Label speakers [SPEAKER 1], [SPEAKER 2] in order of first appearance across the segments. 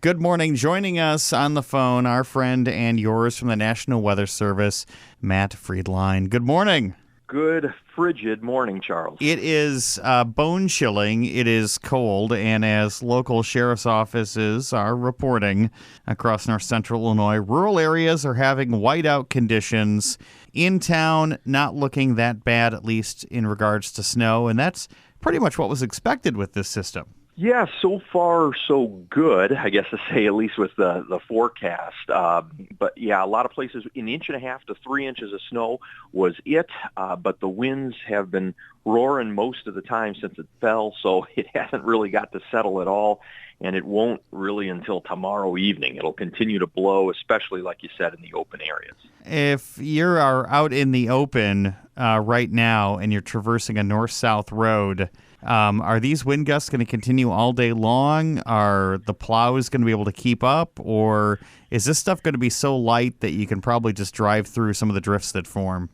[SPEAKER 1] Good morning. Joining us on the phone, our friend and yours from the National Weather Service, Matt Friedlein. Good morning.
[SPEAKER 2] Good frigid morning, Charles.
[SPEAKER 1] It is bone-chilling, it is cold, and as local sheriff's offices are reporting across north central Illinois, rural areas are having whiteout conditions. In town, not looking that bad, at least in regards to snow, and that's pretty much what was expected with this system.
[SPEAKER 2] Yeah, so far so good, I guess to say, at least with the forecast. But yeah, a lot of places, an 1.5 to 3 inches of snow was it. But the winds have been roaring most of the time since it fell, so it hasn't really got to settle at all. And it won't really until tomorrow evening. It'll continue to blow, especially, like you said, in the open areas.
[SPEAKER 1] If you are out in the open right now and you're traversing a north-south road, are these wind gusts going to continue all day long? Are the plows going to be able to keep up? Or is this stuff going to be so light that you can probably just drive through some of the drifts that form?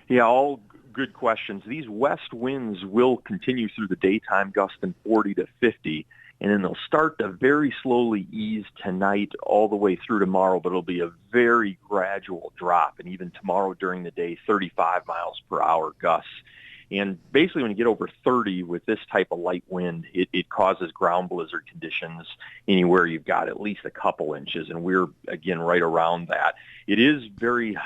[SPEAKER 2] Yeah, all good questions. These west winds will continue through the daytime, gusting 40 to 50. And then they'll start to very slowly ease tonight all the way through tomorrow, but it'll be a very gradual drop. And even tomorrow during the day, 35 miles per hour gusts. And basically when you get over 30 with this type of light wind, it causes ground blizzard conditions anywhere you've got at least a couple inches. And we're, again, right around that. It is very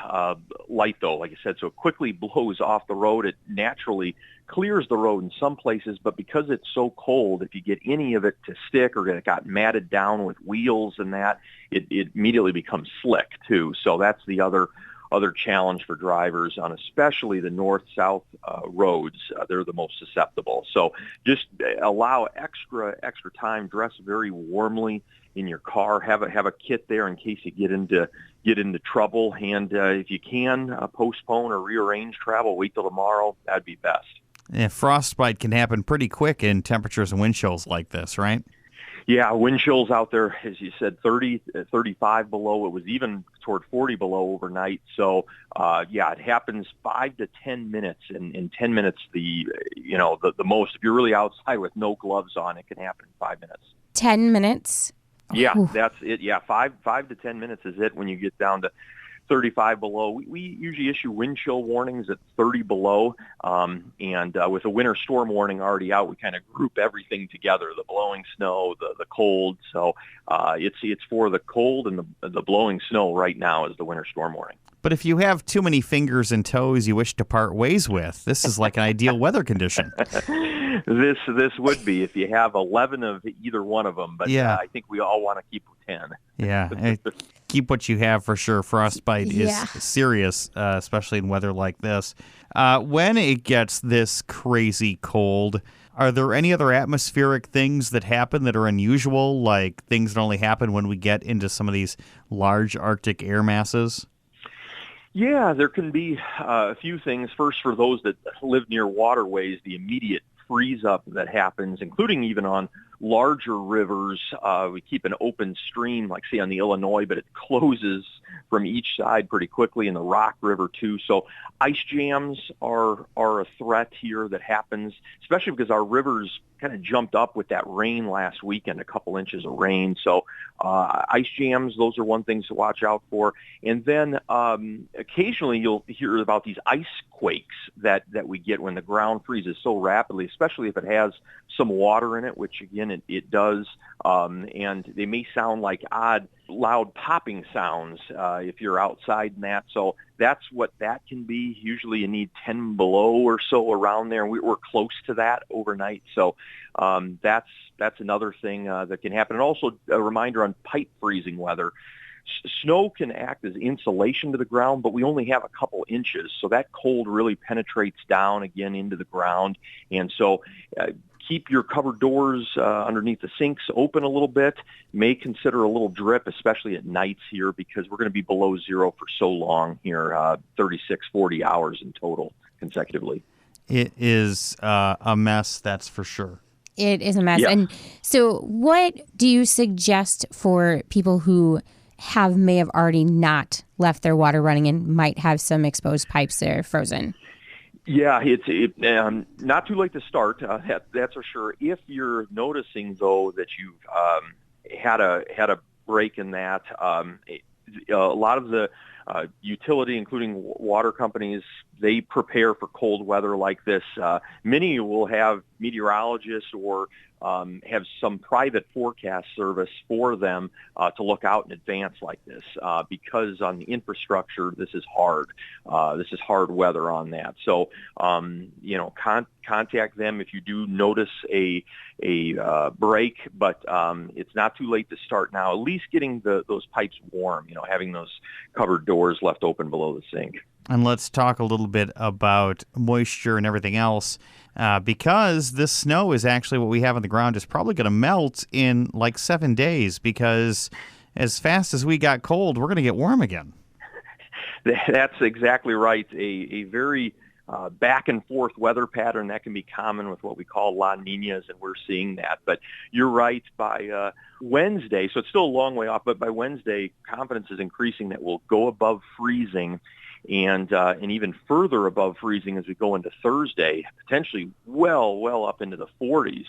[SPEAKER 2] light, though, like I said, so it quickly blows off the road. It naturally clears the road in some places, but because it's so cold, if you get any of it to stick or it got matted down with wheels and that, it immediately becomes slick, too. So that's the other challenge for drivers on especially the north-south roads. They're the most susceptible. So just allow extra time, dress very warmly in your car, have a kit there in case you get into trouble. And if you can, postpone or rearrange travel, wait till tomorrow, that'd be best.
[SPEAKER 1] Yeah, frostbite can happen pretty quick in temperatures and wind chills like this, right?
[SPEAKER 2] Yeah, wind chills out there, as you said, 30, 35 below. It was even toward 40 below overnight. So, it happens 5 to 10 minutes. And in 10 minutes, the most, if you're really outside with no gloves on, it can happen in 5 minutes.
[SPEAKER 3] 10 minutes?
[SPEAKER 2] Yeah, that's it. Yeah, 5 to 10 minutes is it when you get down to 35 below. We usually issue wind chill warnings at 30 below, and with a winter storm warning already out, we kind of group everything together: the blowing snow, the cold. So it's for the cold and the blowing snow right now is the winter storm warning.
[SPEAKER 1] But if you have too many fingers and toes you wish to part ways with, this is like an ideal weather condition.
[SPEAKER 2] This would be if you have 11 of either one of them, but
[SPEAKER 1] yeah.
[SPEAKER 2] I think we all want to keep 10.
[SPEAKER 1] Yeah, keep what you have for sure. Frostbite is serious, especially in weather like this. When it gets this crazy cold, are there any other atmospheric things that happen that are unusual, like things that only happen when we get into some of these large Arctic air masses?
[SPEAKER 2] Yeah, there can be a few things. First, for those that live near waterways, the immediate freeze up that happens, including even on larger rivers. We keep an open stream, like say on the Illinois, but it closes from each side pretty quickly, in the Rock River too. So ice jams are a threat here that happens, especially because our rivers kind of jumped up with that rain last weekend, a couple inches of rain. So ice jams, those are one thing to watch out for. And then occasionally you'll hear about these ice quakes that we get when the ground freezes so rapidly, especially if it has some water in it, which again it does. And they may sound like odd, loud popping sounds if you're outside and that. So that's what that can be. Usually you need 10 below or so around there. We're close to that overnight. So that's another thing that can happen. And also a reminder on pipe freezing weather. Snow can act as insulation to the ground, but we only have a couple inches. So that cold really penetrates down again into the ground. And so keep your covered doors underneath the sinks open a little bit. May consider a little drip, especially at nights here, because we're going to be below zero for so long here, 36, 40 hours in total consecutively.
[SPEAKER 1] It is a mess, that's for sure.
[SPEAKER 3] It is a mess.
[SPEAKER 2] Yeah.
[SPEAKER 3] And so what do you suggest for people who may have already not left their water running and might have some exposed pipes that are frozen?
[SPEAKER 2] Yeah, it's not too late to start. That's for sure. If you're noticing, though, that you've had a break in that. A lot of the utility, including water companies, they prepare for cold weather like this. Many will have meteorologists or have some private forecast service for them to look out in advance like this because on the infrastructure, this is hard. This is hard weather on that. So, contact them if you do notice a break, but it's not too late to start now. At least getting those pipes warm, having those covered doors left open below the sink.
[SPEAKER 1] And let's talk a little bit about moisture and everything else, because this snow is actually what we have on the ground is probably going to melt in like 7 days, because as fast as we got cold, we're going to get warm again.
[SPEAKER 2] That's exactly right. A very back and forth weather pattern that can be common with what we call La Niñas, and we're seeing that. But you're right, by Wednesday, so it's still a long way off, but by Wednesday, confidence is increasing that we'll go above freezing and even further above freezing as we go into Thursday, potentially well up into the 40s.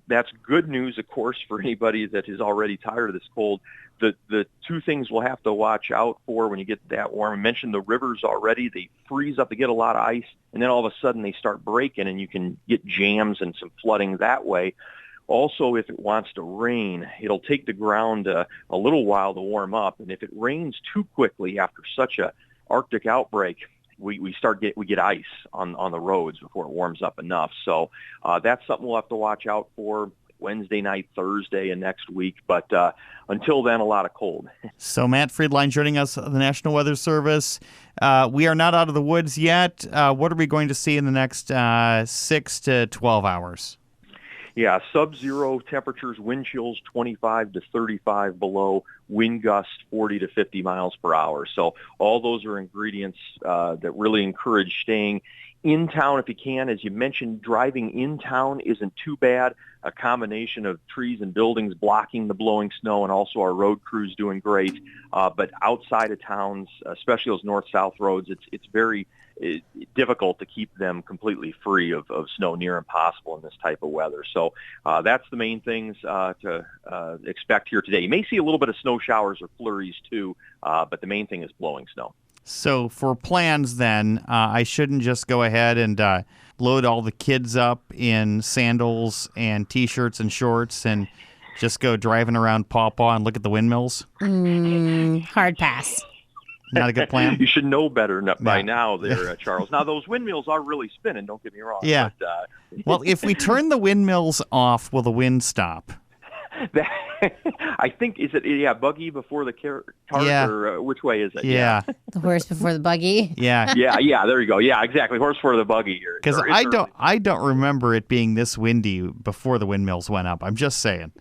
[SPEAKER 2] That's good news, of course, for anybody that is already tired of this cold. The two things we'll have to watch out for when you get that warm. I mentioned the rivers already. They freeze up, they get a lot of ice, and then all of a sudden they start breaking, and you can get jams and some flooding that way. Also, if it wants to rain, it'll take the ground a little while to warm up, and if it rains too quickly after such a Arctic outbreak, we get ice on the roads before it warms up enough. So that's something we'll have to watch out for Wednesday night, Thursday, and next week. But until then, a lot of cold.
[SPEAKER 1] So Matt Friedlein joining us on the National Weather Service. We are not out of the woods yet. What are we going to see in the next 6 to 12 hours?
[SPEAKER 2] Yeah, sub-zero temperatures, wind chills 25 to 35 below, wind gusts 40 to 50 miles per hour. So all those are ingredients that really encourage staying in town if you can. As you mentioned, driving in town isn't too bad. A combination of trees and buildings blocking the blowing snow, and also our road crews doing great. But outside of towns, especially those north-south roads, it's very difficult to keep them completely free of snow, near impossible in this type of weather. So that's the main things to expect here today. You may see a little bit of snow showers or flurries too, but the main thing is blowing snow.
[SPEAKER 1] So for plans then, I shouldn't just go ahead and load all the kids up in sandals and T-shirts and shorts and just go driving around Paw Paw and look at the windmills?
[SPEAKER 3] Hard pass.
[SPEAKER 1] Not a good plan?
[SPEAKER 2] You should know better by now there, Charles. Now, those windmills are really spinning, don't get me wrong.
[SPEAKER 1] Yeah.
[SPEAKER 2] But,
[SPEAKER 1] well, if we turn the windmills off, will the wind stop?
[SPEAKER 2] I think, is it, buggy before the cart, or which way is it?
[SPEAKER 1] Yeah.
[SPEAKER 3] The horse before the buggy?
[SPEAKER 1] Yeah.
[SPEAKER 2] Yeah, there you go. Yeah, exactly. Horse before the buggy.
[SPEAKER 1] Because I don't remember it being this windy before the windmills went up. I'm just saying.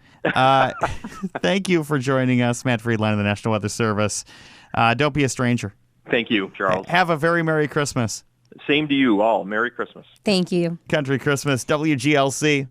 [SPEAKER 1] Thank you for joining us, Matt Friedlein of the National Weather Service. Don't be a stranger.
[SPEAKER 2] Thank you, Charles.
[SPEAKER 1] Have a very Merry Christmas.
[SPEAKER 2] Same to you all. Merry Christmas.
[SPEAKER 3] Thank you.
[SPEAKER 1] Country Christmas, WGLC.